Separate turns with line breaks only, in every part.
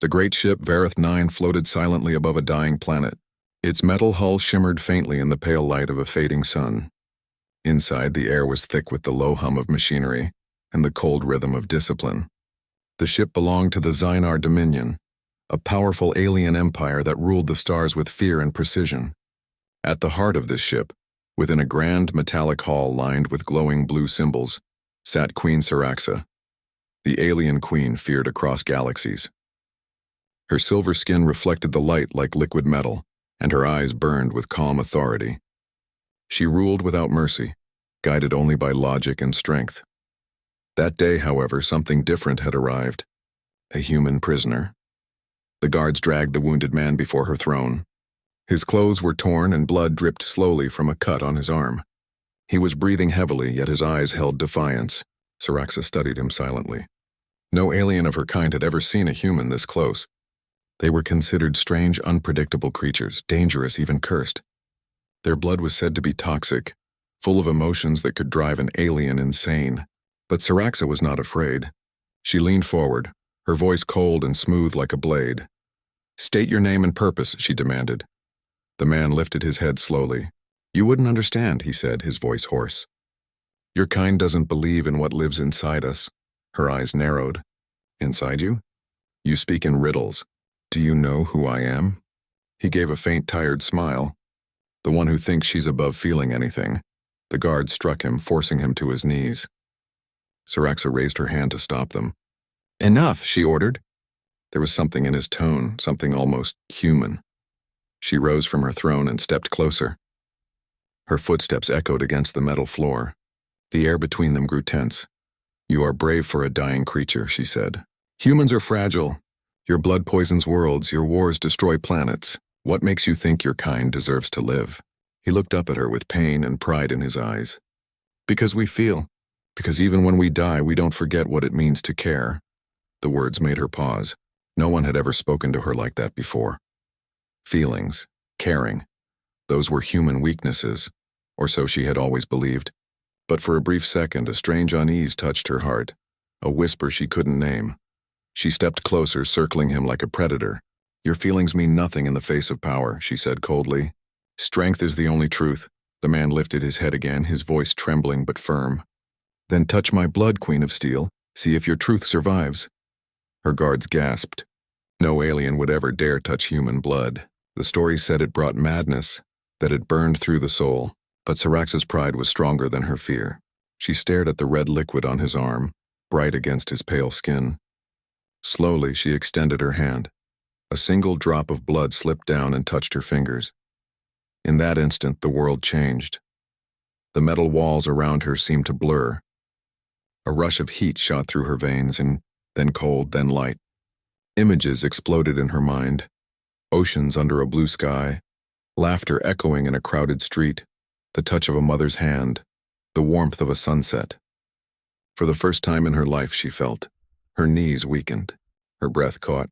The great ship Vareth 9 floated silently above a dying planet. Its metal hull shimmered faintly in the pale light of a fading sun. Inside, the air was thick with the low hum of machinery and the cold rhythm of discipline. The ship belonged to the Xynar Dominion, a powerful alien empire that ruled the stars with fear and precision. At the heart of this ship, within a grand metallic hall lined with glowing blue symbols, sat Queen Syraxa, the alien queen feared across galaxies. Her silver skin reflected the light like liquid metal, and her eyes burned with calm authority. She ruled without mercy, guided only by logic and strength. That day, however, something different had arrived. A human prisoner. The guards dragged the wounded man before her throne. His clothes were torn and blood dripped slowly from a cut on his arm. He was breathing heavily, yet his eyes held defiance. Syraxa studied him silently. No alien of her kind had ever seen a human this close. They were considered strange, unpredictable creatures, dangerous, even cursed. Their blood was said to be toxic, full of emotions that could drive an alien insane. But Syraxa was not afraid. She leaned forward, her voice cold and smooth like a blade. "State your name and purpose," she demanded. The man lifted his head slowly. "You wouldn't understand," he said, his voice hoarse. "Your kind doesn't believe in what lives inside us." Her eyes narrowed. "Inside you? You speak in riddles. Do you know who I am?" He gave a faint, tired smile. "The one who thinks she's above feeling anything." The guard struck him, forcing him to his knees. Syraxa raised her hand to stop them. "Enough," she ordered. There was something in his tone, something almost human. She rose from her throne and stepped closer. Her footsteps echoed against the metal floor. The air between them grew tense. "You are brave for a dying creature," she said. "Humans are fragile. Your blood poisons worlds, your wars destroy planets. What makes you think your kind deserves to live?" He looked up at her with pain and pride in his eyes. "Because we feel. Because even when we die, we don't forget what it means to care." The words made her pause. No one had ever spoken to her like that before. Feelings, caring, those were human weaknesses, or so she had always believed. But for a brief second, a strange unease touched her heart, a whisper she couldn't name. She stepped closer, circling him like a predator. "Your feelings mean nothing in the face of power," she said coldly. "Strength is the only truth." The man lifted his head again, his voice trembling but firm. "Then touch my blood, Queen of Steel. See if your truth survives." Her guards gasped. No alien would ever dare touch human blood. The story said it brought madness, that it burned through the soul. But Syraxa's pride was stronger than her fear. She stared at the red liquid on his arm, bright against his pale skin. Slowly, she extended her hand. A single drop of blood slipped down and touched her fingers. In that instant, the world changed. The metal walls around her seemed to blur. A rush of heat shot through her veins, and then cold, then light. Images exploded in her mind. Oceans under a blue sky, laughter echoing in a crowded street, the touch of a mother's hand, the warmth of a sunset. For the first time in her life, she felt. Her knees weakened, her breath caught.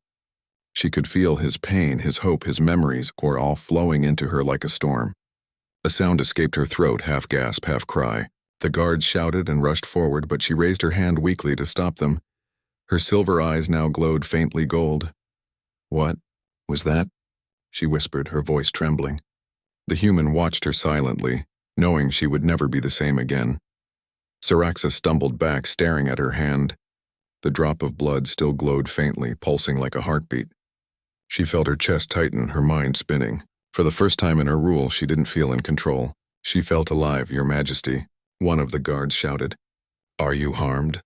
She could feel his pain, his hope, his memories were all flowing into her like a storm. A sound escaped her throat, half gasp, half cry. The guards shouted and rushed forward, but she raised her hand weakly to stop them. Her silver eyes now glowed faintly gold. "What was that?" she whispered, her voice trembling. The human watched her silently, knowing she would never be the same again. Syraxa stumbled back, staring at her hand. The drop of blood still glowed faintly, pulsing like a heartbeat. She felt her chest tighten, her mind spinning. For the first time in her rule, she didn't feel in control. She felt alive, "Your Majesty," one of the guards shouted. "Are you harmed?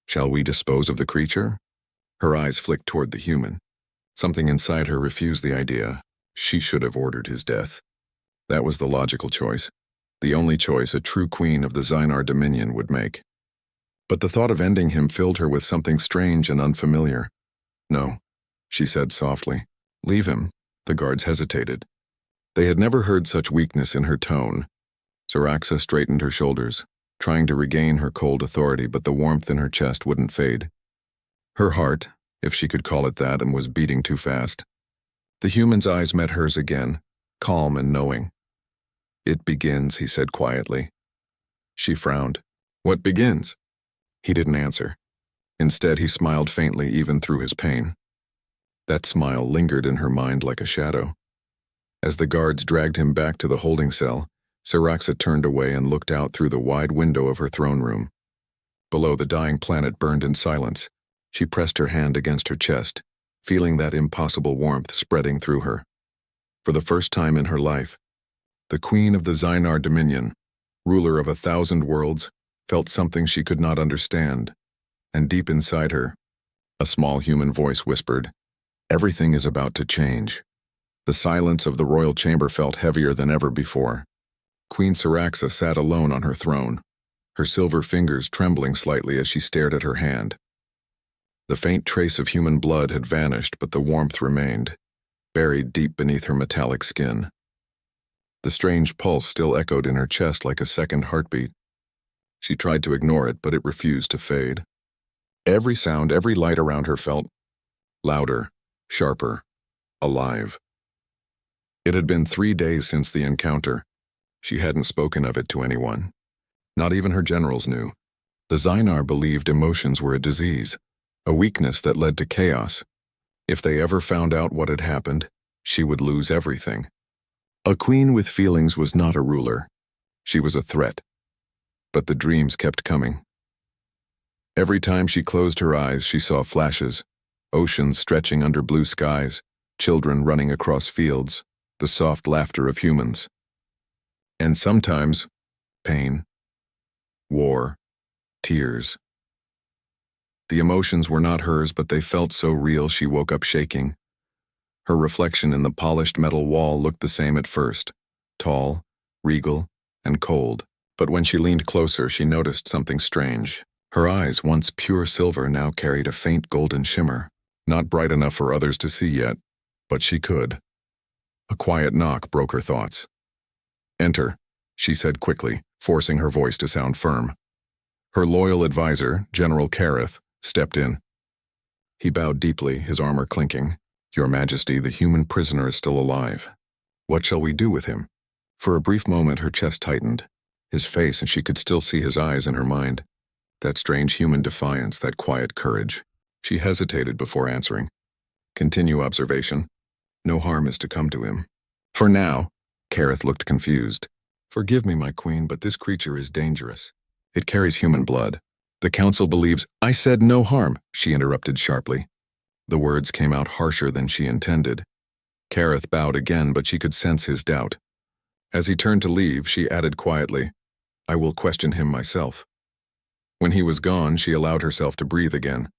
Shall we dispose of the creature?" Her eyes flicked toward the human. Something inside her refused the idea. She should have ordered his death. That was the logical choice, the only choice a true queen of the Xynar Dominion would make. But the thought of ending him filled her with something strange and unfamiliar. "No," she said softly. "Leave him." The guards hesitated. They had never heard such weakness in her tone. Syraxa straightened her shoulders, trying to regain her cold authority, but the warmth in her chest wouldn't fade. Her heart, if she could call it that, and was beating too fast. The human's eyes met hers again, calm and knowing. "It begins," he said quietly. She frowned. "What begins?" He didn't answer. Instead, he smiled faintly even through his pain. That smile lingered in her mind like a shadow. As the guards dragged him back to the holding cell, Saraxa turned away and looked out through the wide window of her throne room. Below, the dying planet burned in silence. She pressed her hand against her chest, feeling that impossible warmth spreading through her. For the first time in her life, the queen of the Zynar Dominion, ruler of 1,000 worlds, felt something she could not understand, and deep inside her, a small human voice whispered, "Everything is about to change." The silence of the royal chamber felt heavier than ever before. Queen Saraxa sat alone on her throne, her silver fingers trembling slightly as she stared at her hand. The faint trace of human blood had vanished, but the warmth remained, buried deep beneath her metallic skin. The strange pulse still echoed in her chest like a second heartbeat. She tried to ignore it, but it refused to fade. Every sound, every light around her felt louder, sharper, alive. It had been 3 days since the encounter. She hadn't spoken of it to anyone. Not even her generals knew. The Zynar believed emotions were a disease, a weakness that led to chaos. If they ever found out what had happened, she would lose everything. A queen with feelings was not a ruler. She was a threat. But the dreams kept coming. Every time she closed her eyes, she saw flashes, oceans stretching under blue skies, children running across fields, the soft laughter of humans. And sometimes, pain, war, tears. The emotions were not hers, but they felt so real she woke up shaking. Her reflection in the polished metal wall looked the same at first, tall, regal, and cold. But when she leaned closer, she noticed something strange. Her eyes, once pure silver, now carried a faint golden shimmer. Not bright enough for others to see yet, but she could. A quiet knock broke her thoughts. "Enter," she said quickly, forcing her voice to sound firm. Her loyal advisor, General Kareth, stepped in. He bowed deeply, his armor clinking. "Your Majesty, the human prisoner is still alive. What shall we do with him?" For a brief moment her chest tightened. His face, and she could still see his eyes in her mind. That strange human defiance, that quiet courage. She hesitated before answering. "Continue observation. No harm is to come to him." "For now." Kareth looked confused. "Forgive me, my queen, but this creature is dangerous. It carries human blood. The council believes—" "I said no harm," she interrupted sharply. The words came out harsher than she intended. Kareth bowed again, but she could sense his doubt. As he turned to leave, she added quietly, "I will question him myself." When he was gone, she allowed herself to breathe again.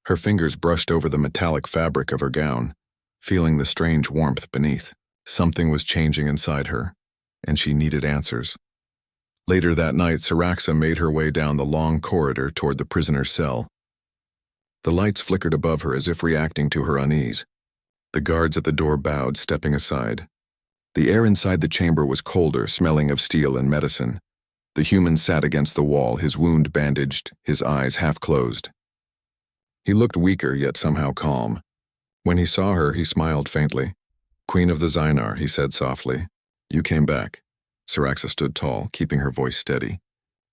Her fingers brushed over the metallic fabric of her gown, feeling the strange warmth beneath. Something was changing inside her, and she needed answers. Later that night, Saraxa made her way down the long corridor toward the prisoner's cell. The lights flickered above her as if reacting to her unease. The guards at the door bowed, stepping aside. The air inside the chamber was colder, smelling of steel and medicine. The human sat against the wall, his wound bandaged, his eyes half closed. He looked weaker, yet somehow calm. When he saw her, he smiled faintly. "Queen of the Zynar," he said softly. "You came back." Saraxa stood tall, keeping her voice steady.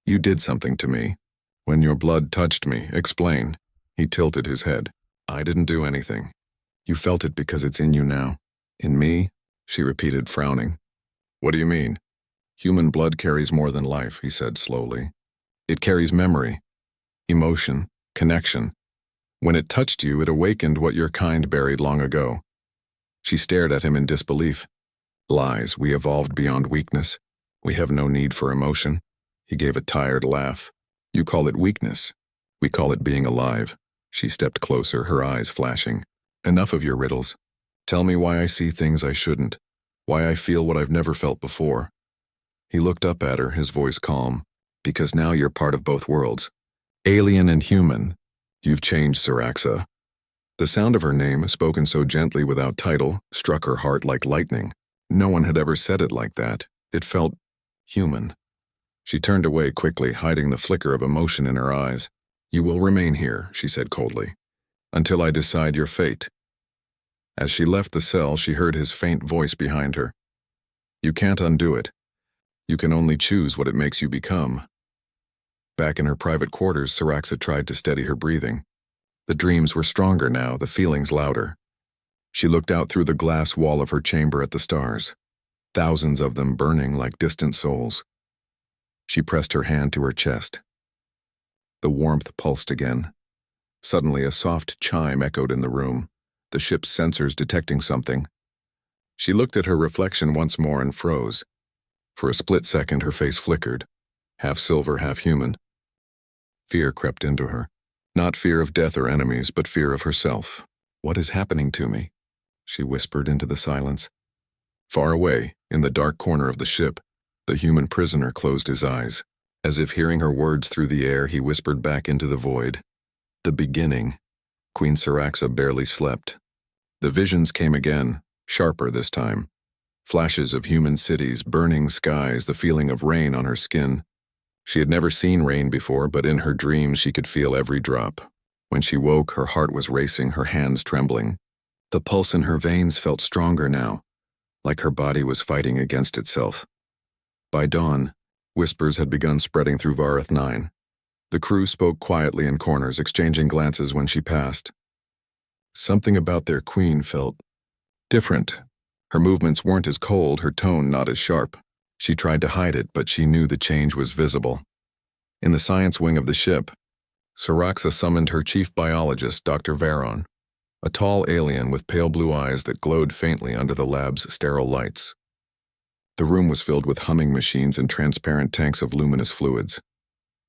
"You did something to me. When your blood touched me, explain." He tilted his head. "I didn't do anything. You felt it because it's in you now." "In me?" she repeated, frowning. "What do you mean?" "Human blood carries more than life," he said slowly. "It carries memory, emotion, connection. When it touched you, it awakened what your kind buried long ago." She stared at him in disbelief. "Lies, we evolved beyond weakness. We have no need for emotion." He gave a tired laugh. "You call it weakness. We call it being alive." She stepped closer, her eyes flashing. "Enough of your riddles. Tell me why I see things I shouldn't, why I feel what I've never felt before." He looked up at her, his voice calm. "Because now you're part of both worlds. Alien and human. You've changed, Saraxa." The sound of her name, spoken so gently without title, struck her heart like lightning. No one had ever said it like that. It felt human. She turned away quickly, hiding the flicker of emotion in her eyes. "You will remain here," she said coldly, "until I decide your fate." As she left the cell, she heard his faint voice behind her. "You can't undo it. You can only choose what it makes you become." Back in her private quarters, Saraxa tried to steady her breathing. The dreams were stronger now, the feelings louder. She looked out through the glass wall of her chamber at the stars, thousands of them burning like distant souls. She pressed her hand to her chest. The warmth pulsed again. Suddenly, a soft chime echoed in the room, the ship's sensors detecting something. She looked at her reflection once more and froze. For a split second, her face flickered, half silver, half human. Fear crept into her. Not fear of death or enemies, but fear of herself. "What is happening to me?" she whispered into the silence. Far away, in the dark corner of the ship, the human prisoner closed his eyes. As if hearing her words through the air, he whispered back into the void. "The beginning." Queen Syraxa barely slept. The visions came again, sharper this time. Flashes of human cities, burning skies, the feeling of rain on her skin. She had never seen rain before, but in her dreams she could feel every drop. When she woke, her heart was racing, her hands trembling. The pulse in her veins felt stronger now, like her body was fighting against itself. By dawn, whispers had begun spreading through Vareth 9. The crew spoke quietly in corners, exchanging glances when she passed. Something about their queen felt different. Her movements weren't as cold, her tone not as sharp. She tried to hide it, but she knew the change was visible. In the science wing of the ship, Syraxa summoned her chief biologist, Dr. Varon, a tall alien with pale blue eyes that glowed faintly under the lab's sterile lights. The room was filled with humming machines and transparent tanks of luminous fluids.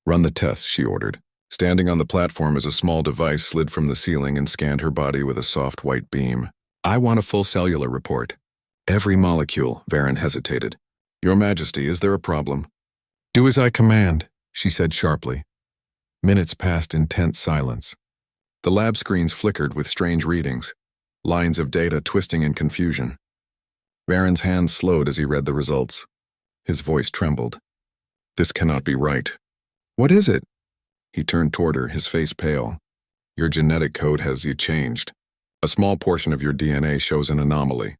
"Run the tests," she ordered. Standing on the platform as a small device slid from the ceiling and scanned her body with a soft white beam. "I want a full cellular report." "Every molecule," Varon hesitated. "Your Majesty, is there a problem?" "Do as I command," she said sharply. Minutes passed in tense silence. The lab screens flickered with strange readings, lines of data twisting in confusion. Varon's hands slowed as he read the results. His voice trembled. "This cannot be right." "What is it?" He turned toward her, his face pale. "Your genetic code has changed. A small portion of your DNA shows an anomaly.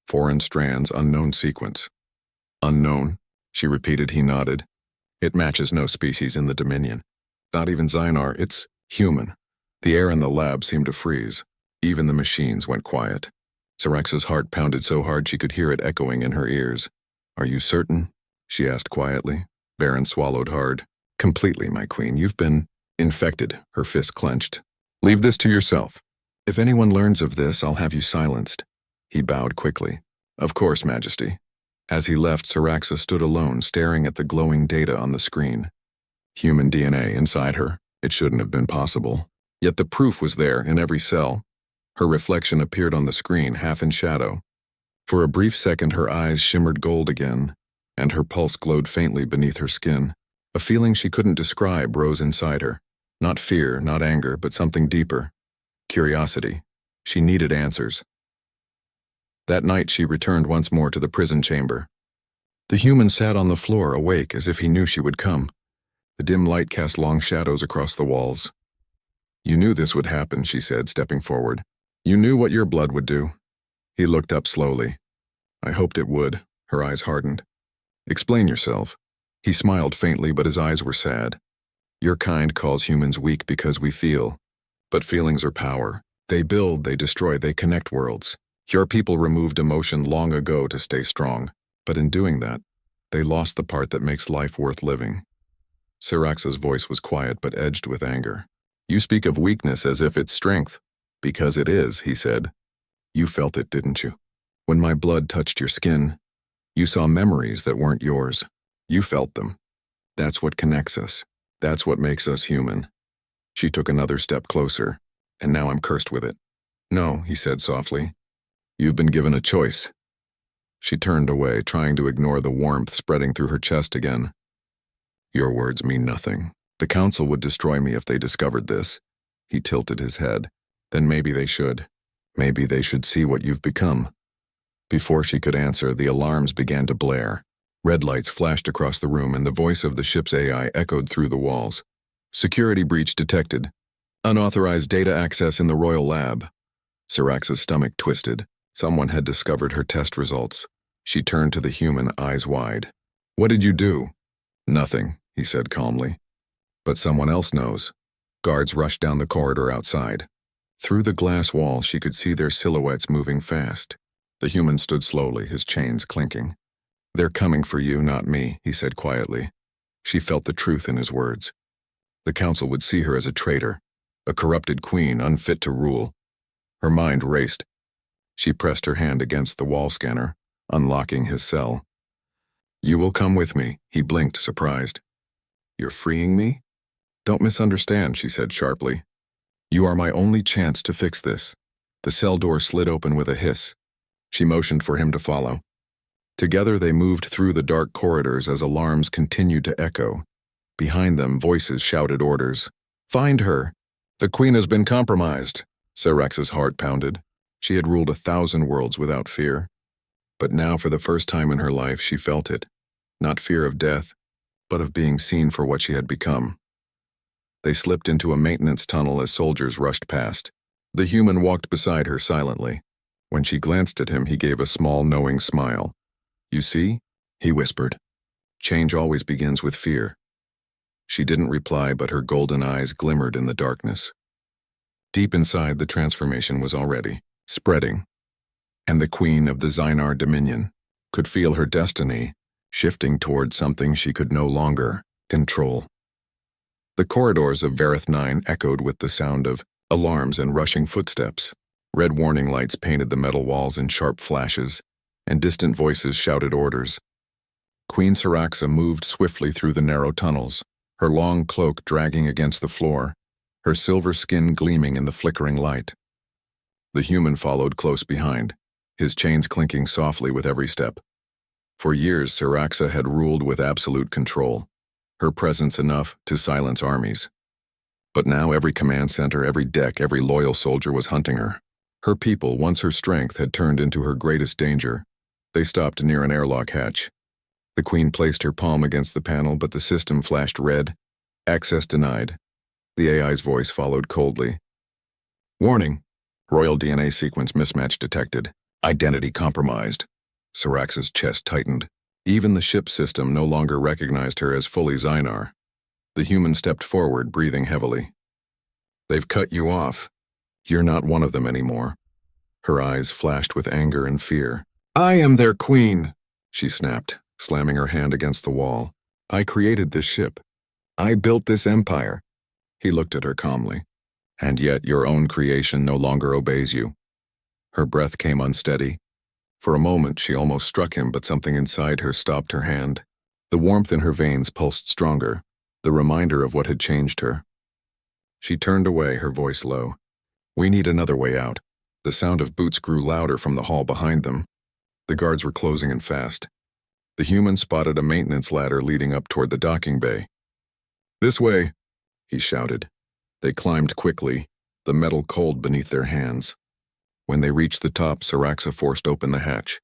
Foreign strands, unknown sequence." "Unknown?" she repeated. He nodded. "It matches no species in the Dominion. Not even Xynar, it's human." The air in the lab seemed to freeze. Even the machines went quiet. Syraxa's heart pounded so hard she could hear it echoing in her ears. "Are you certain?" she asked quietly. Varon swallowed hard. "Completely, my queen. You've been infected." Her fist clenched. "Leave this to yourself. If anyone learns of this, I'll have you silenced." He bowed quickly. "Of course, Majesty." As he left, Syraxa stood alone, staring at the glowing data on the screen. Human DNA inside her. It shouldn't have been possible. Yet the proof was there in every cell. Her reflection appeared on the screen, half in shadow. For a brief second, her eyes shimmered gold again, and her pulse glowed faintly beneath her skin. A feeling she couldn't describe rose inside her. Not fear, not anger, but something deeper. Curiosity. She needed answers. That night she returned once more to the prison chamber. The human sat on the floor, awake, as if he knew she would come. The dim light cast long shadows across the walls. "You knew this would happen," she said, stepping forward. "You knew what your blood would do." He looked up slowly. "I hoped it would." Her eyes hardened. "Explain yourself." He smiled faintly, but his eyes were sad. "Your kind calls humans weak because we feel. But feelings are power. They build, they destroy, they connect worlds. Your people removed emotion long ago to stay strong. But in doing that, they lost the part that makes life worth living." Syraxa's voice was quiet but edged with anger. "You speak of weakness as if it's strength." "Because it is," he said. "You felt it, didn't you? When my blood touched your skin, you saw memories that weren't yours. You felt them. That's what connects us. That's what makes us human." She took another step closer, "And now I'm cursed with it." "No," he said softly. "You've been given a choice." She turned away, trying to ignore the warmth spreading through her chest again. "Your words mean nothing. The Council would destroy me if they discovered this." He tilted his head. "Then maybe they should. Maybe they should see what you've become." Before she could answer, the alarms began to blare. Red lights flashed across the room, and the voice of the ship's AI echoed through the walls. "Security breach detected. Unauthorized data access in the Royal Lab." Syraxa's stomach twisted. Someone had discovered her test results. She turned to the human, eyes wide. "What did you do?" "Nothing," he said calmly. "But someone else knows." Guards rushed down the corridor outside. Through the glass wall, she could see their silhouettes moving fast. The human stood slowly, his chains clinking. "They're coming for you, not me," he said quietly. She felt the truth in his words. The council would see her as a traitor, a corrupted queen unfit to rule. Her mind raced. She pressed her hand against the wall scanner, unlocking his cell. "You will come with me," he blinked, surprised. "You're freeing me?" "Don't misunderstand," she said sharply. "You are my only chance to fix this." The cell door slid open with a hiss. She motioned for him to follow. Together they moved through the dark corridors as alarms continued to echo. Behind them, voices shouted orders. "Find her! The queen has been compromised!" Syrax's heart pounded. She had ruled 1,000 worlds without fear. But now, for the first time in her life, she felt it. Not fear of death, but of being seen for what she had become. They slipped into a maintenance tunnel as soldiers rushed past. The human walked beside her silently. When she glanced at him, he gave a small, knowing smile. "You see?" he whispered. "Change always begins with fear." She didn't reply, but her golden eyes glimmered in the darkness. Deep inside, the transformation was already spreading, and the queen of the Zynar Dominion could feel her destiny shifting toward something she could no longer control. The corridors of Vareth 9 echoed with the sound of alarms and rushing footsteps. Red warning lights painted the metal walls in sharp flashes, and distant voices shouted orders. Queen Syraxa moved swiftly through the narrow tunnels, her long cloak dragging against the floor, her silver skin gleaming in the flickering light. The human followed close behind, his chains clinking softly with every step. For years, Syraxa had ruled with absolute control, her presence enough to silence armies. But now every command center, every deck, every loyal soldier was hunting her. Her people, once her strength, had turned into her greatest danger. They stopped near an airlock hatch. The queen placed her palm against the panel, but the system flashed red. "Access denied." The AI's voice followed coldly. "Warning. Royal DNA sequence mismatch detected. Identity compromised." Syrax's chest tightened. Even the ship system no longer recognized her as fully Zynar. The human stepped forward, breathing heavily. "They've cut you off. You're not one of them anymore." Her eyes flashed with anger and fear. "I am their queen," she snapped, slamming her hand against the wall. "I created this ship. I built this empire." He looked at her calmly. "And yet your own creation no longer obeys you." Her breath came unsteady. For a moment she almost struck him, but something inside her stopped her hand. The warmth in her veins pulsed stronger, the reminder of what had changed her. She turned away, her voice low. "We need another way out." The sound of boots grew louder from the hall behind them. The guards were closing in fast. The human spotted a maintenance ladder leading up toward the docking bay. "This way," he shouted. They climbed quickly, the metal cold beneath their hands. When they reached the top, Syraxa forced open the hatch.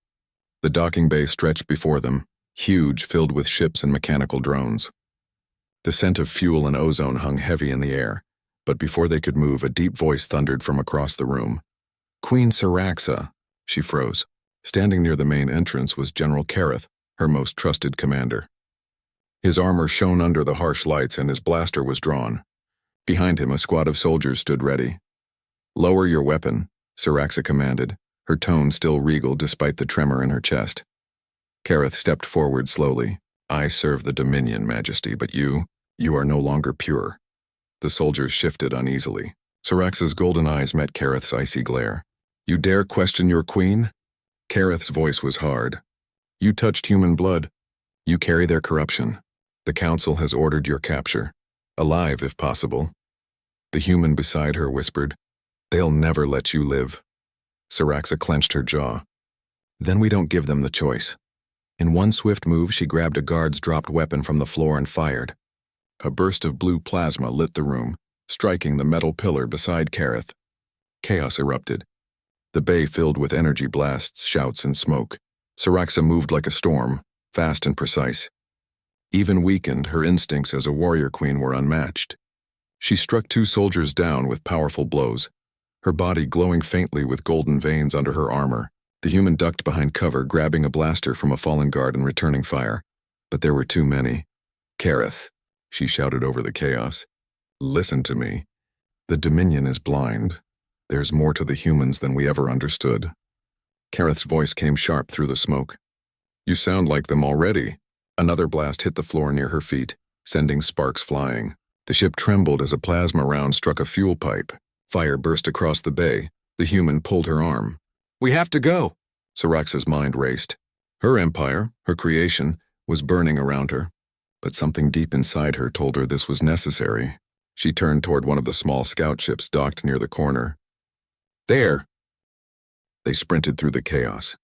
The docking bay stretched before them, huge, filled with ships and mechanical drones. The scent of fuel and ozone hung heavy in the air, but before they could move, a deep voice thundered from across the room. "Queen Syraxa." She froze. Standing near the main entrance was General Kareth, her most trusted commander. His armor shone under the harsh lights and his blaster was drawn. Behind him, a squad of soldiers stood ready. "Lower your weapon," Syraxa commanded, her tone still regal despite the tremor in her chest. Kareth stepped forward slowly. "I serve the Dominion, Majesty, but you are no longer pure." The soldiers shifted uneasily. Syraxa's golden eyes met Kareth's icy glare. "You dare question your queen?" Kareth's voice was hard. "You touched human blood. You carry their corruption. The council has ordered your capture. Alive, if possible." The human beside her whispered, "They'll never let you live." Syraxa clenched her jaw. "Then we don't give them the choice." In one swift move, she grabbed a guard's dropped weapon from the floor and fired. A burst of blue plasma lit the room, striking the metal pillar beside Kareth. Chaos erupted. The bay filled with energy blasts, shouts, and smoke. Syraxa moved like a storm, fast and precise. Even weakened, her instincts as a warrior queen were unmatched. She struck 2 soldiers down with powerful blows, her body glowing faintly with golden veins under her armor. The human ducked behind cover, grabbing a blaster from a fallen guard and returning fire. But there were too many. "Kareth," she shouted over the chaos. "Listen to me. The Dominion is blind. There's more to the humans than we ever understood. Kareth's voice came sharp through the smoke. You sound like them already. Another blast hit the floor near her feet, sending sparks flying. The ship trembled as a plasma round struck a fuel pipe. Fire burst across the bay. The human pulled her arm. We have to go! Syraxa's mind raced. Her empire, her creation, was burning around her. But something deep inside her told her this was necessary. She turned toward one of the small scout ships docked near the corner. There! They sprinted through the chaos.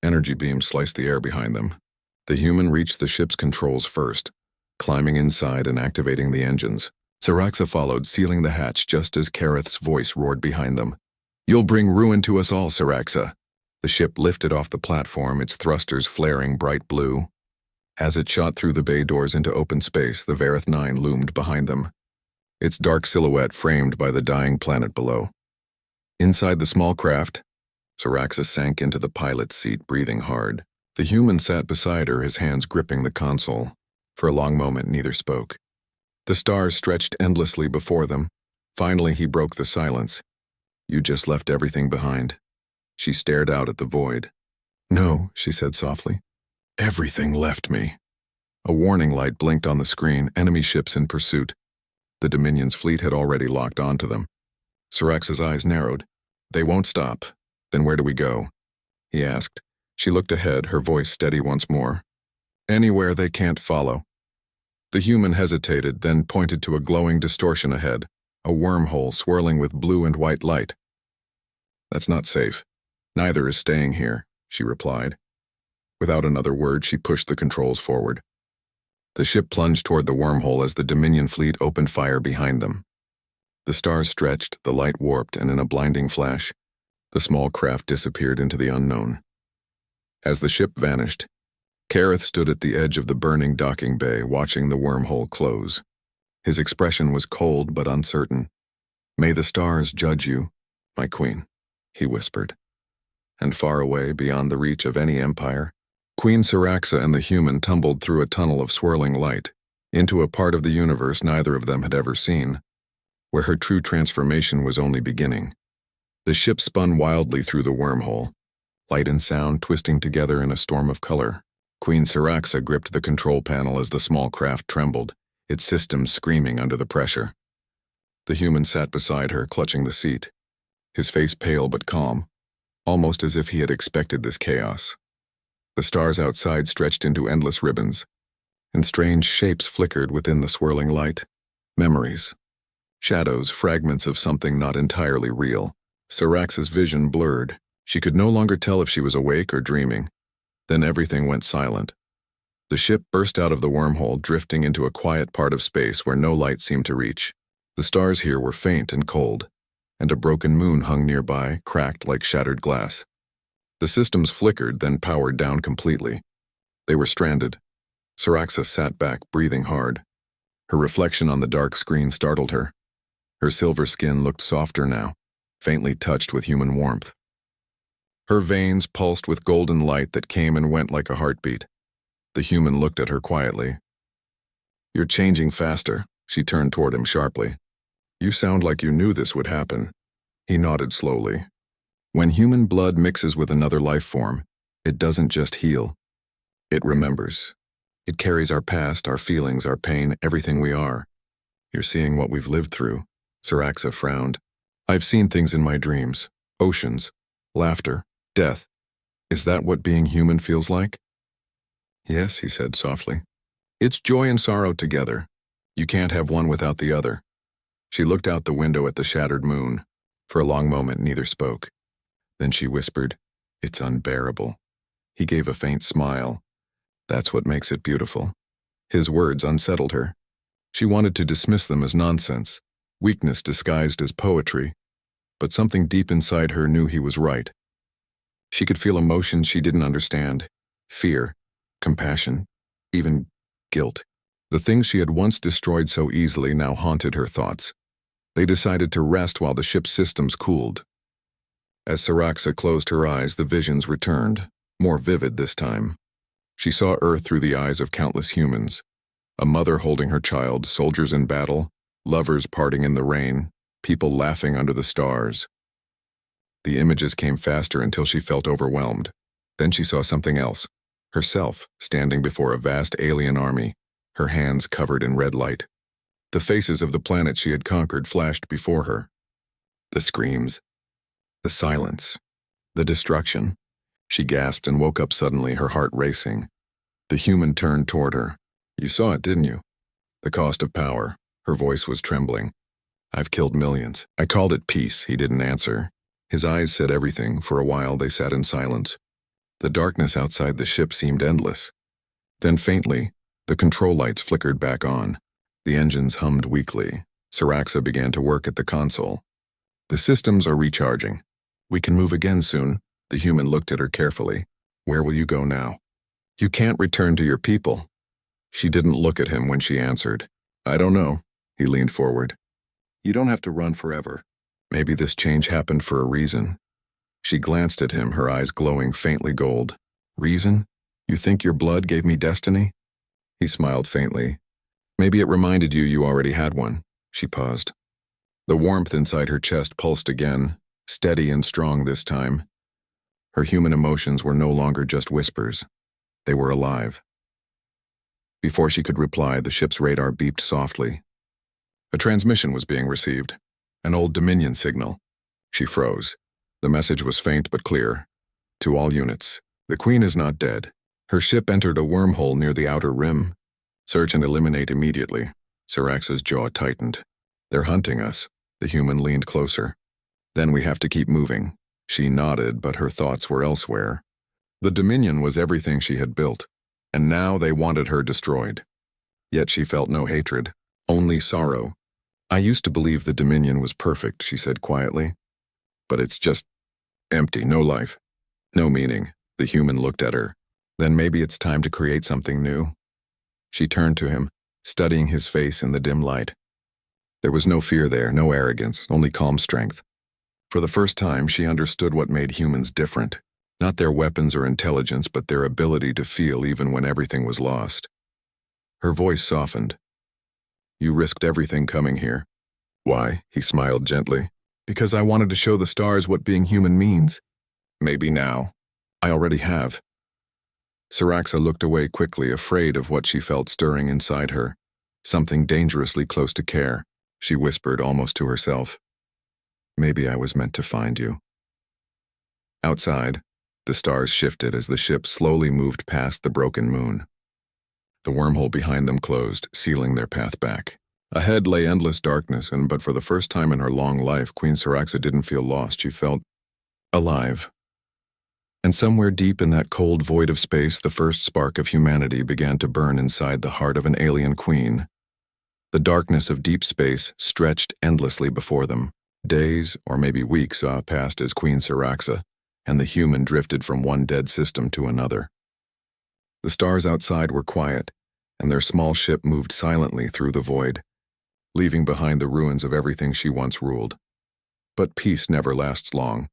Energy beams sliced the air behind them. The human reached the ship's controls first, climbing inside and activating the engines. Syraxa followed, sealing the hatch just as Kareth's voice roared behind them. You'll bring ruin to us all, Syraxa. The ship lifted off the platform, its thrusters flaring bright blue. As it shot through the bay doors into open space, the Vareth 9 loomed behind them, its dark silhouette framed by the dying planet below. Inside the small craft, Syraxa sank into the pilot's seat, breathing hard. The human sat beside her, his hands gripping the console. For a long moment, neither spoke. The stars stretched endlessly before them. Finally, he broke the silence. You just left everything behind. She stared out at the void. No, she said softly. Everything left me. A warning light blinked on the screen, enemy ships in pursuit. The Dominion's fleet had already locked onto them. Syraxa's eyes narrowed. They won't stop. Then where do we go? He asked. She looked ahead, her voice steady once more. Anywhere they can't follow. The human hesitated, then pointed to a glowing distortion ahead, a wormhole swirling with blue and white light. That's not safe. Neither is staying here, she replied. Without another word, she pushed the controls forward. The ship plunged toward the wormhole as the Dominion fleet opened fire behind them. The stars stretched, the light warped, and in a blinding flash, the small craft disappeared into the unknown. As the ship vanished, Kareth stood at the edge of the burning docking bay, watching the wormhole close. His expression was cold but uncertain. May the stars judge you, my queen, he whispered. And far away, beyond the reach of any empire, Queen Syraxa and the human tumbled through a tunnel of swirling light, into a part of the universe neither of them had ever seen, where her true transformation was only beginning. The ship spun wildly through the wormhole, light and sound twisting together in a storm of color. Queen Syraxa gripped the control panel as the small craft trembled, its systems screaming under the pressure. The human sat beside her, clutching the seat, his face pale but calm, almost as if he had expected this chaos. The stars outside stretched into endless ribbons, and strange shapes flickered within the swirling light. Memories, shadows, fragments of something not entirely real. Syraxa's vision blurred. She could no longer tell if she was awake or dreaming. Then everything went silent. The ship burst out of the wormhole, drifting into a quiet part of space where no light seemed to reach. The stars here were faint and cold, and a broken moon hung nearby, cracked like shattered glass. The systems flickered, then powered down completely. They were stranded. Syraxa sat back, breathing hard. Her reflection on the dark screen startled her. Her silver skin looked softer now, faintly touched with human warmth. Her veins pulsed with golden light that came and went like a heartbeat. The human looked at her quietly. You're changing faster, she turned toward him sharply. You sound like you knew this would happen. He nodded slowly. When human blood mixes with another life form, it doesn't just heal. It remembers. It carries our past, our feelings, our pain, everything we are. You're seeing what we've lived through. Syraxa frowned. I've seen things in my dreams. Oceans, laughter, death. Is that what being human feels like? Yes, he said softly. It's joy and sorrow together. You can't have one without the other. She looked out the window at the shattered moon. For a long moment, neither spoke. Then she whispered, It's unbearable. He gave a faint smile. That's what makes it beautiful. His words unsettled her. She wanted to dismiss them as nonsense, weakness disguised as poetry, but something deep inside her knew he was right. She could feel emotions she didn't understand, fear, compassion, even guilt. The things she had once destroyed so easily now haunted her thoughts. They decided to rest while the ship's systems cooled. As Syraxa closed her eyes, the visions returned, more vivid this time. She saw Earth through the eyes of countless humans. A mother holding her child, soldiers in battle, lovers parting in the rain, people laughing under the stars. The images came faster until she felt overwhelmed. Then she saw something else, herself standing before a vast alien army, her hands covered in red light. The faces of the planet she had conquered flashed before her. The screams, the silence, the destruction. She gasped and woke up suddenly, her heart racing. The human turned toward her. "You saw it, didn't you? The cost of power." Her voice was trembling. "I've killed millions." I called it peace. He didn't answer. His eyes said everything. For a while they sat in silence. The darkness outside the ship seemed endless. Then faintly, the control lights flickered back on. The engines hummed weakly. Siraxa began to work at the console. "The systems are recharging. We can move again soon." The human looked at her carefully. "Where will you go now?" "You can't return to your people." She didn't look at him when she answered. "I don't know." He leaned forward. "You don't have to run forever. Maybe this change happened for a reason." She glanced at him, her eyes glowing faintly gold. "Reason? You think your blood gave me destiny?" He smiled faintly. "Maybe it reminded you you already had one." She paused. The warmth inside her chest pulsed again, steady and strong this time. Her human emotions were no longer just whispers. They were alive. Before she could reply, the ship's radar beeped softly. A transmission was being received, an old Dominion signal. She froze. The message was faint but clear. "To all units, the Queen is not dead. Her ship entered a wormhole near the outer rim. Search and eliminate immediately." Siraxa's jaw tightened. "They're hunting us." The human leaned closer. "Then we have to keep moving." She nodded, but her thoughts were elsewhere. The Dominion was everything she had built, and now they wanted her destroyed. Yet she felt no hatred, only sorrow. "I used to believe the Dominion was perfect," she said quietly. "But it's just empty, no life, no meaning." The human looked at her. "Then maybe it's time to create something new." She turned to him, studying his face in the dim light. There was no fear there, no arrogance, only calm strength. For the first time, she understood what made humans different. Not their weapons or intelligence, but their ability to feel even when everything was lost. Her voice softened. "You risked everything coming here." "Why?" He smiled gently. "Because I wanted to show the stars what being human means." "Maybe now." "I already have." Siraxa looked away quickly, afraid of what she felt stirring inside her. Something dangerously close to care. She whispered almost to herself. "Maybe I was meant to find you." Outside, the stars shifted as the ship slowly moved past the broken moon. The wormhole behind them closed, sealing their path back. Ahead lay endless darkness, but for the first time in her long life, Queen Siraxa didn't feel lost. She felt alive. And somewhere deep in that cold void of space, the first spark of humanity began to burn inside the heart of an alien queen. The darkness of deep space stretched endlessly before them. Days, or maybe weeks, passed as Queen Siraxa, and the human drifted from one dead system to another. The stars outside were quiet, and their small ship moved silently through the void, leaving behind the ruins of everything she once ruled. But peace never lasts long.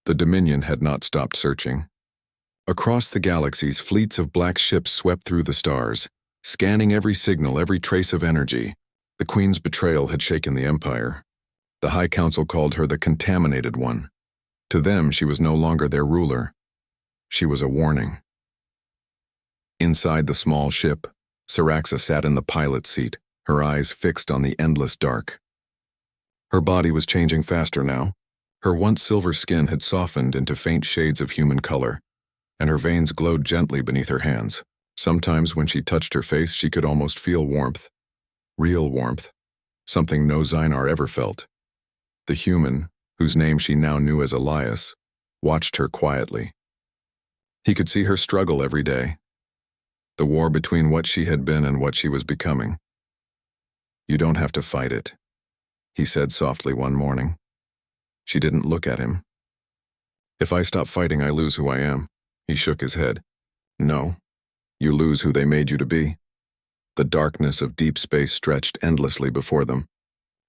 The Dominion had not stopped searching. Across the galaxies, fleets of black ships swept through the stars, scanning every signal, every trace of energy. The Queen's betrayal had shaken the Empire. The High Council called her the Contaminated One. To them, she was no longer their ruler. She was a warning. Inside the small ship, Siraxa sat in the pilot's seat, her eyes fixed on the endless dark. Her body was changing faster now. Her once silver skin had softened into faint shades of human color, and her veins glowed gently beneath her hands. Sometimes when she touched her face, she could almost feel warmth. Real warmth. Something no Xynar ever felt. The human, whose name she now knew as Elias, watched her quietly. He could see her struggle every day. The war between what she had been and what she was becoming. "You don't have to fight it," he said softly one morning. She didn't look at him. "If I stop fighting, I lose who I am." He shook his head. "No, you lose who they made you to be." The darkness of deep space stretched endlessly before them.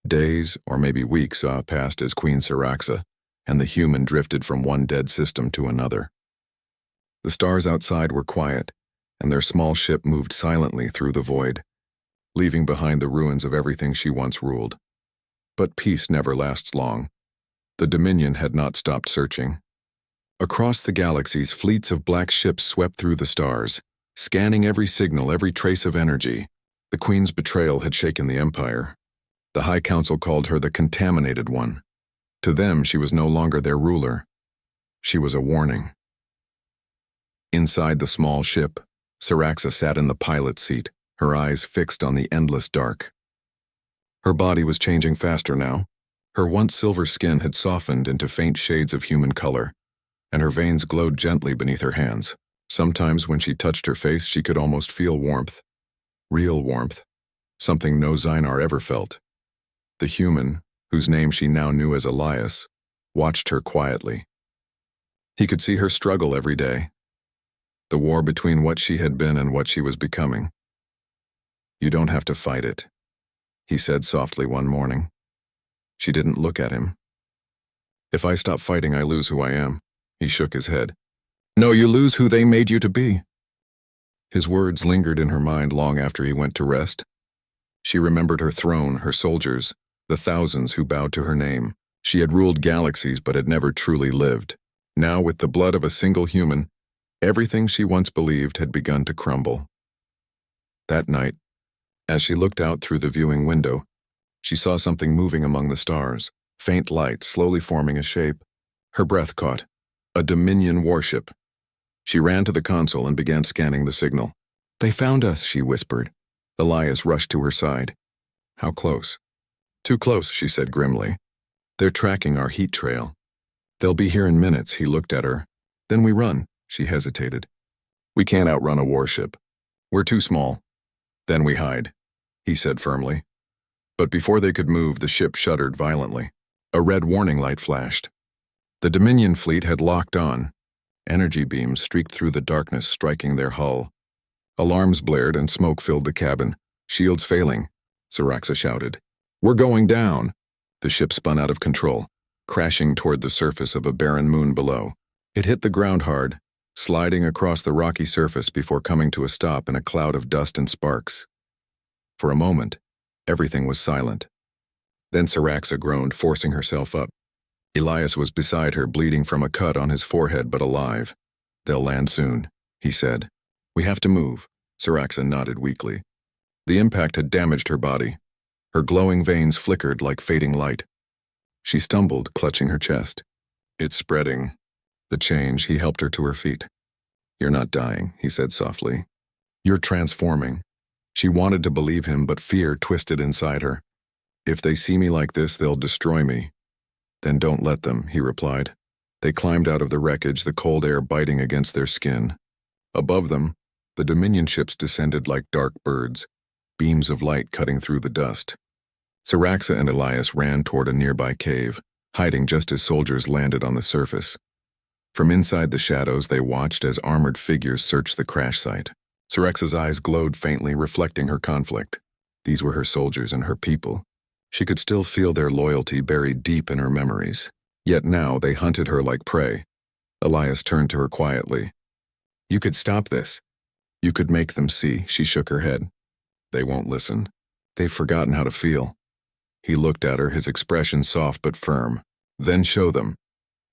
Days, or maybe weeks, passed as Queen Siraxa, and the human drifted from one dead system to another. The stars outside were quiet, and their small ship moved silently through the void, leaving behind the ruins of everything she once ruled. But peace never lasts long. The Dominion had not stopped searching. Across the galaxies, fleets of black ships swept through the stars, scanning every signal, every trace of energy. The Queen's betrayal had shaken the Empire. The High Council called her the Contaminated One. To them, she was no longer their ruler. She was a warning. Inside the small ship, Saraxa sat in the pilot's seat, her eyes fixed on the endless dark. Her body was changing faster now. Her once silver skin had softened into faint shades of human color, and her veins glowed gently beneath her hands. Sometimes when she touched her face, she could almost feel warmth. Real warmth. Something no Xynar ever felt. The human, whose name she now knew as Elias, watched her quietly. He could see her struggle every day. The war between what she had been and what she was becoming. "You don't have to fight it," he said softly one morning. She didn't look at him. "If I stop fighting, I lose who I am." He shook his head. "No, you lose who they made you to be." His words lingered in her mind long after he went to rest. She remembered her throne, her soldiers, the thousands who bowed to her name. She had ruled galaxies but had never truly lived. Now, with the blood of a single human, everything she once believed had begun to crumble. That night, as she looked out through the viewing window, she saw something moving among the stars, faint light slowly forming a shape. Her breath caught. A Dominion warship. She ran to the console and began scanning the signal. "They found us," she whispered. Elias rushed to her side. "How close?" "Too close," she said grimly. "They're tracking our heat trail. They'll be here in minutes." He looked at her. "Then we run." She hesitated. "We can't outrun a warship. We're too small." "Then we hide," he said firmly. But before they could move, the ship shuddered violently. A red warning light flashed. The Dominion fleet had locked on. Energy beams streaked through the darkness, striking their hull. Alarms blared and smoke filled the cabin. "Shields failing," Saraxa shouted. "We're going down." The ship spun out of control, crashing toward the surface of a barren moon below. It hit the ground hard, sliding across the rocky surface before coming to a stop in a cloud of dust and sparks. For a moment, everything was silent. Then Saraxa groaned, forcing herself up. Elias was beside her, bleeding from a cut on his forehead but alive. "They'll land soon," he said. "We have to move." Saraxa nodded weakly. The impact had damaged her body. Her glowing veins flickered like fading light. She stumbled, clutching her chest. "It's spreading." The change, he helped her to her feet. "You're not dying," he said softly. "You're transforming." She wanted to believe him, but fear twisted inside her. "If they see me like this, they'll destroy me." "Then don't let them," he replied. They climbed out of the wreckage, the cold air biting against their skin. Above them, the Dominion ships descended like dark birds, beams of light cutting through the dust. Saraxa and Elias ran toward a nearby cave, hiding just as soldiers landed on the surface. From inside the shadows, they watched as armored figures searched the crash site. Saraxa's eyes glowed faintly, reflecting her conflict. These were her soldiers and her people. She could still feel their loyalty buried deep in her memories. Yet now they hunted her like prey. Elias turned to her quietly. "You could stop this. You could make them see." She shook her head. "They won't listen. They've forgotten how to feel." He looked at her, his expression soft but firm. "Then show them."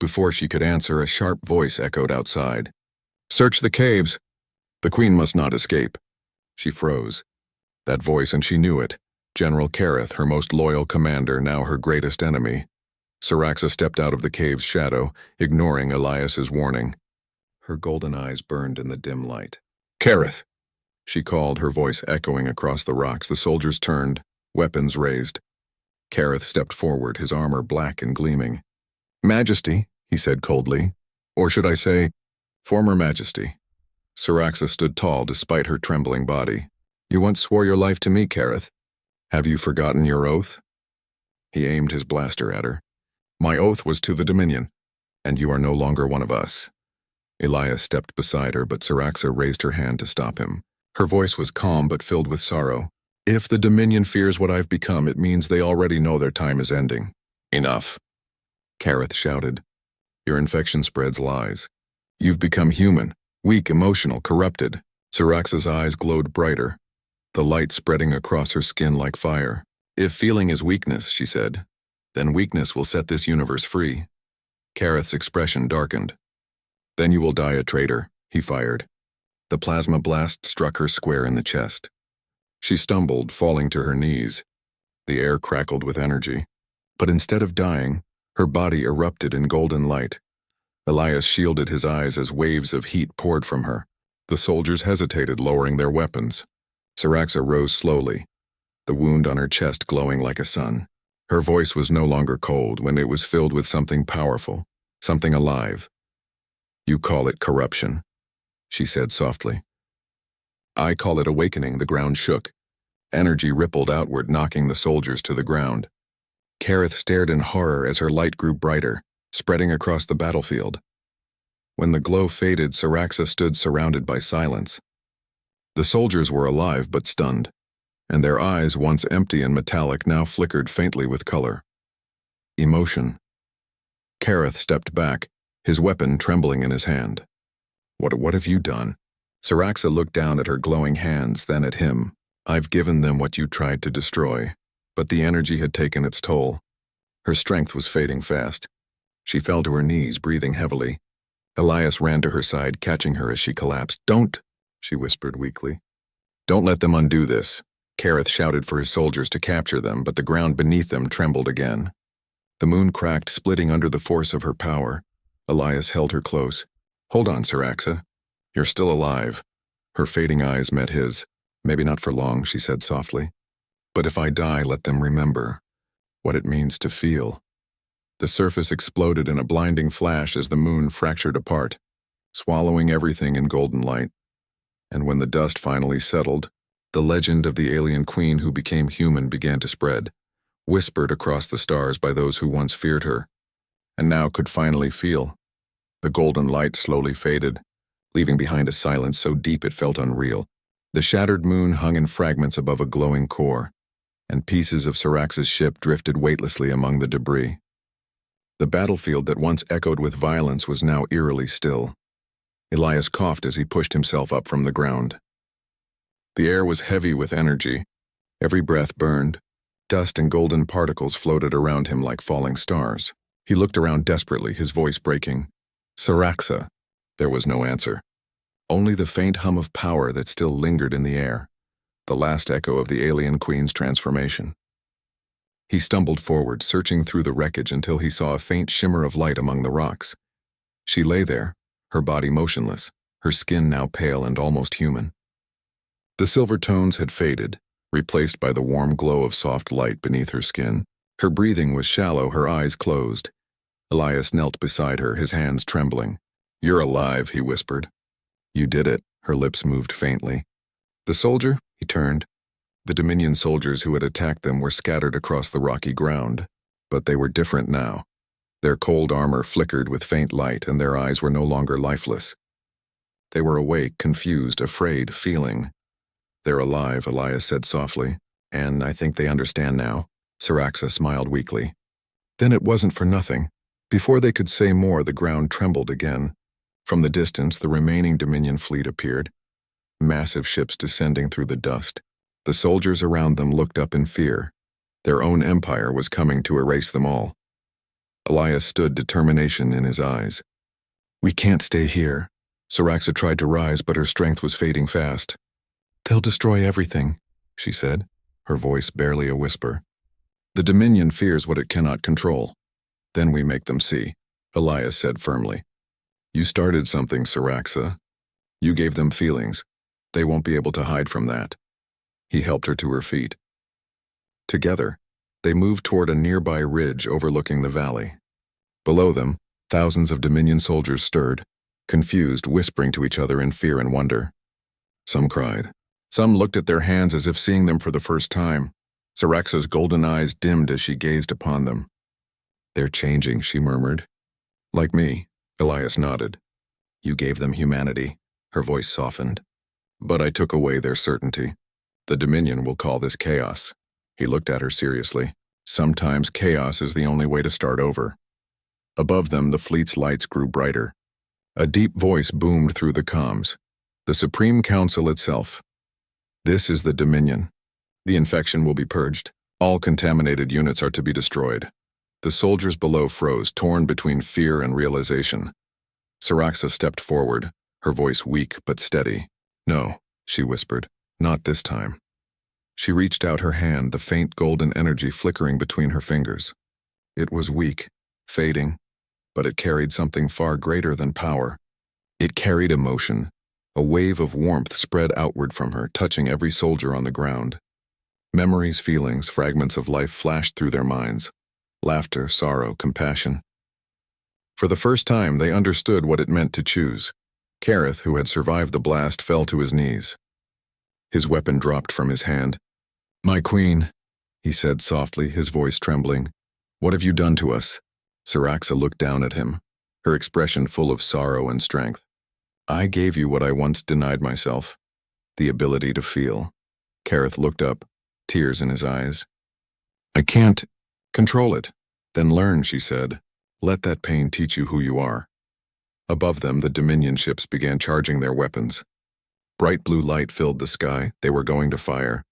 Before she could answer, a sharp voice echoed outside. "Search the caves. The Queen must not escape." She froze. That voice, and she knew it. General Kareth, her most loyal commander, now her greatest enemy. Saraxa stepped out of the cave's shadow, ignoring Elias's warning. Her golden eyes burned in the dim light. "Kareth!" she called, her voice echoing across the rocks. The soldiers turned, weapons raised. Kareth stepped forward, his armor black and gleaming. "Majesty," he said coldly. "Or should I say, former Majesty." Saraxa stood tall despite her trembling body. "You once swore your life to me, Kareth. Have you forgotten your oath?" He aimed his blaster at her. "My oath was to the Dominion, and you are no longer one of us." Elias stepped beside her, but Saraxa raised her hand to stop him. Her voice was calm but filled with sorrow. "If the Dominion fears what I've become, it means they already know their time is ending." "Enough," Kareth shouted. "Your infection spreads lies. You've become human, weak, emotional, corrupted." Saraxa's eyes glowed brighter, the light spreading across her skin like fire. "If feeling is weakness," she said, Then weakness will set this universe free. Kareth's expression darkened. Then you will die a traitor, he fired. The plasma blast struck her square in the chest. She stumbled, falling to her knees. The air crackled with energy. But instead of dying, her body erupted in golden light. Elias shielded his eyes as waves of heat poured from her. The soldiers hesitated, lowering their weapons. Saraxa rose slowly, the wound on her chest glowing like a sun. Her voice was no longer cold when it was filled with something powerful, something alive. You call it corruption, she said softly. I call it awakening. The ground shook. Energy rippled outward, knocking the soldiers to the ground. Kareth stared in horror as her light grew brighter, spreading across the battlefield. When the glow faded, Saraxa stood surrounded by silence. The soldiers were alive but stunned, and their eyes, once empty and metallic, now flickered faintly with color. Emotion. Kareth stepped back, his weapon trembling in his hand. What have you done? Saraxa looked down at her glowing hands, then at him. I've given them what you tried to destroy, but the energy had taken its toll. Her strength was fading fast. She fell to her knees, breathing heavily. Elias ran to her side, catching her as she collapsed. Don't, she whispered weakly. Don't let them undo this. Kareth shouted for his soldiers to capture them, but the ground beneath them trembled again. The moon cracked, splitting under the force of her power. Elias held her close. Hold on, Saraxa. You're still alive. Her fading eyes met his. Maybe not for long, she said softly. But if I die, let them remember what it means to feel. The surface exploded in a blinding flash as the moon fractured apart, swallowing everything in golden light. And when the dust finally settled, the legend of the alien queen who became human began to spread, whispered across the stars by those who once feared her, and now could finally feel. The golden light slowly faded, leaving behind a silence so deep it felt unreal. The shattered moon hung in fragments above a glowing core, and pieces of Saraxa's ship drifted weightlessly among the debris. The battlefield that once echoed with violence was now eerily still. Elias coughed as he pushed himself up from the ground. The air was heavy with energy. Every breath burned. Dust and golden particles floated around him like falling stars. He looked around desperately, his voice breaking. Saraxa. There was no answer. Only the faint hum of power that still lingered in the air, the last echo of the alien queen's transformation. He stumbled forward, searching through the wreckage until he saw a faint shimmer of light among the rocks. She lay there, her body motionless, her skin now pale and almost human. The silver tones had faded, replaced by the warm glow of soft light beneath her skin. Her breathing was shallow, her eyes closed. Elias knelt beside her, his hands trembling. You're alive, he whispered. You did it, her lips moved faintly. The soldier? He turned. The Dominion soldiers who had attacked them were scattered across the rocky ground, but they were different now. Their cold armor flickered with faint light, and their eyes were no longer lifeless. They were awake, confused, afraid, feeling. They're alive, Elias said softly, and I think they understand now. Saraxa smiled weakly. Then it wasn't for nothing. Before they could say more, the ground trembled again. From the distance, the remaining Dominion fleet appeared, massive ships descending through the dust. The soldiers around them looked up in fear. Their own empire was coming to erase them all. Elias stood, determination in his eyes. We can't stay here. Saraxa tried to rise, but her strength was fading fast. They'll destroy everything, she said, her voice barely a whisper. The Dominion fears what it cannot control. Then we make them see, Elias said firmly. You started something, Saraxa. You gave them feelings. They won't be able to hide from that. He helped her to her feet. Together, they moved toward a nearby ridge overlooking the valley. Below them, thousands of Dominion soldiers stirred, confused, whispering to each other in fear and wonder. Some cried. Some looked at their hands as if seeing them for the first time. Saraxa's golden eyes dimmed as she gazed upon them. They're changing, she murmured. Like me, Elias nodded. You gave them humanity, her voice softened. But I took away their certainty. The Dominion will call this chaos. He looked at her seriously. Sometimes chaos is the only way to start over. Above them, the fleet's lights grew brighter. A deep voice boomed through the comms. The Supreme Council itself. This is the Dominion. The infection will be purged. All contaminated units are to be destroyed. The soldiers below froze, torn between fear and realization. Saraxa stepped forward, her voice weak but steady. "No," she whispered, "not this time." She reached out her hand, the faint golden energy flickering between her fingers. It was weak, fading, but it carried something far greater than power. It carried emotion. A wave of warmth spread outward from her, touching every soldier on the ground. Memories, feelings, fragments of life flashed through their minds. Laughter, sorrow, compassion. For the first time, they understood what it meant to choose. Kareth, who had survived the blast, fell to his knees. His weapon dropped from his hand. "My queen," he said softly, his voice trembling. "What have you done to us?" Saraxa looked down at him, her expression full of sorrow and strength. "I gave you what I once denied myself, the ability to feel." Kareth looked up, tears in his eyes. "I can't control it." "Then learn," she said. "Let that pain teach you who you are." Above them, the Dominion ships began charging their weapons. Bright blue light filled the sky. They were going to fire.